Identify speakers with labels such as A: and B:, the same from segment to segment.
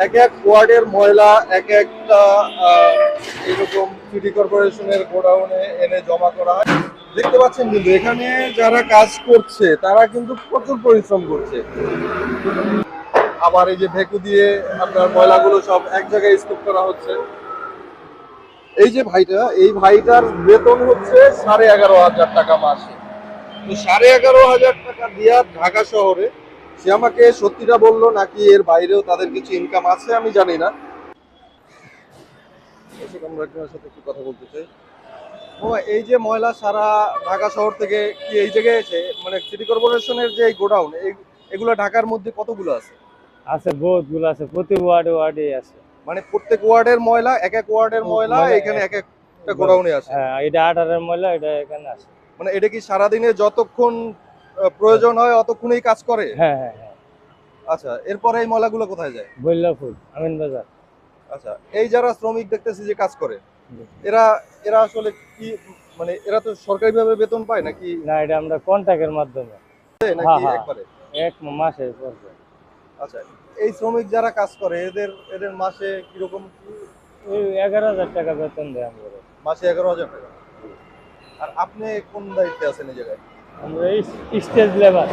A: এক এক ওয়ার্ডের ময়লা এক একটা এরকম সিটি কর্পোরেশনের গোডাউনে এনে জমা করা হয়। দেখতে পাচ্ছেন কিন্তু এখানে যারা কাজ করছে তারা কিন্তু প্রচুর পরিশ্রম করছে। আবার এই যে ভেকু দিয়ে আপনার ময়লাগুলো সব এক জায়গায় স্তূপ করা হচ্ছে। এই যে ভাইটা, এই ভাইটার বেতন হচ্ছে 11,500 টাকা মাসে। তো 11,500 টাকা দিয়া ঢাকা শহরে সে আমাকে সত্যিটা বললো নাকি এর বাইরেও তাদের কিছু ইনকাম আছে আমি জানি না। আমরা একজনের সাথে একটু কথা বলতে চাই। ও, এই যে ময়লা সারা ঢাকা শহর থেকে কি এই জায়গায় এসে মানে সিটি কর্পোরেশনের যে গোডাউন এগুলো ঢাকার মধ্যে কতগুলো আছে?
B: আছে, বহুত গুলো আছে, প্রতি ওয়ার্ডে ওয়ার্ডে আছে।
A: মানে প্রত্যেক ওয়ার্ডের ময়লা এক এক ওয়ার্ডের ময়লা এখানে এক একটা গোডাউনে আছে।
B: হ্যাঁ, এটা 18 ময়লা, এটা এখানে আছে।
A: মানে এটা কি সারাদিনে যতক্ষণ প্রয়োজন হয় অতক্ষণই কাজ করে?
B: হ্যাঁ হ্যাঁ হ্যাঁ।
A: আচ্ছা, এরপরে এই ময়লাগুলো কোথায় যায়?
B: বল্লভপুর, আমিন বাজার।
A: আচ্ছা, এই যারা শ্রমিক দেখতেছি যে কাজ করে এরা এরা আসলে কি মানে এরা তো সরকারিভাবে বেতন পায় নাকি?
B: না, এটা আমরা কন্ট্রাক্টের মাধ্যমে।
A: নাকি
B: হ্যাঁ,
A: একবারে?
B: এক মাসে পড়বে।
A: আচ্ছা, এই শ্রমিক যারা কাজ করে এদের এদের মাসে কিরকম?
B: ওই 11,000 টাকা বেতন দেয় আমরা।
A: মাসে 11,000 টাকা। আর আপনি কোন দায়িত্বে আছেন এই জায়গায়?
B: আমরা স্টেজ লেবার।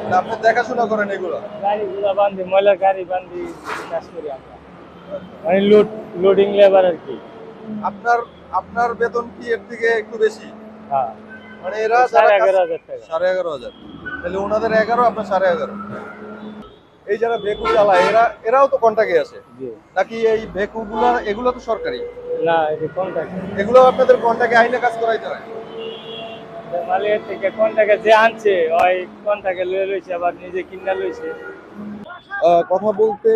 A: না, আপনি দেখাশোনা করেন এগুলো?
B: গাড়িগুলো বান্ধি, ময়লার গাড়ি বান্ধি, কাজ করি আমরা। মানে লোডিং লেবার আর কি।
A: আপনার আপনার বেতন কি এর থেকে একটু বেশি?
B: হ্যাঁ,
A: মানে এরা
B: 11,500 টাকা।
A: 11,500, তাহলে ওনাদের 11 আপনার 11,500। এই যারা ভেকু চালায় এরাও তো কন্ট্রাক্টে আছে
B: জি।
A: নাকি? এই ভেকুগুলা এগুলো তো সরকারি?
B: না, এটা কন্ট্রাক্ট।
A: এগুলো আপনাদের কন্ট্রাক্টে আইনে কাজ করাইতে হয়?
B: মালিকের থেকে কন্ট্রাক্টে যে আনছে ওই কন্ট্রাক্টে লয়ে লইছে, আবার নিজে কিনা লইছে।
A: কথা বলতে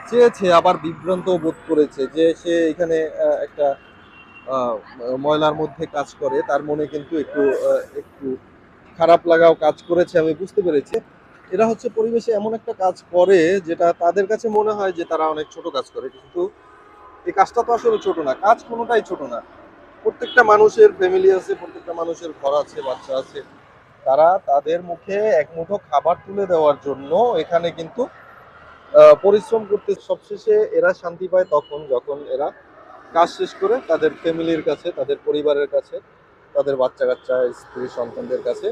A: চেয়েছে আবার বিভ্রান্ত বোধ করেছে যে সে এখানে একটা আহ, ময়লার মধ্যে কাজ করে, তার মনে কিন্তু একটু একটু খারাপ লাগাও কাজ করেছে, আমি বুঝতে পেরেছি। এরা হচ্ছে পরিবেশে এমন একটা কাজ করে যেটা তাদের কাছে মনে হয় যে তারা অনেক ছোট কাজ করে, কিন্তু এই কাজটা তো আসলে ছোট না, কাজ কোনোটাই ছোট না। প্রত্যেকটা মানুষের ফ্যামিলি আছে, প্রত্যেকটা মানুষের ঘর আছে, বাচ্চা আছে। তারা তাদের মুখে এক মুঠো খাবার তুলে দেওয়ার জন্য এখানে কিন্তু পরিশ্রম করতে। সবশেষে এরা শান্তি পায় তখন যখন এরা কাজ শেষ করে তাদের ফ্যামিলির কাছে, তাদের পরিবারের কাছে, তাদের বাচ্চা কাচ্চা, স্ত্রী সন্তানদের কাছে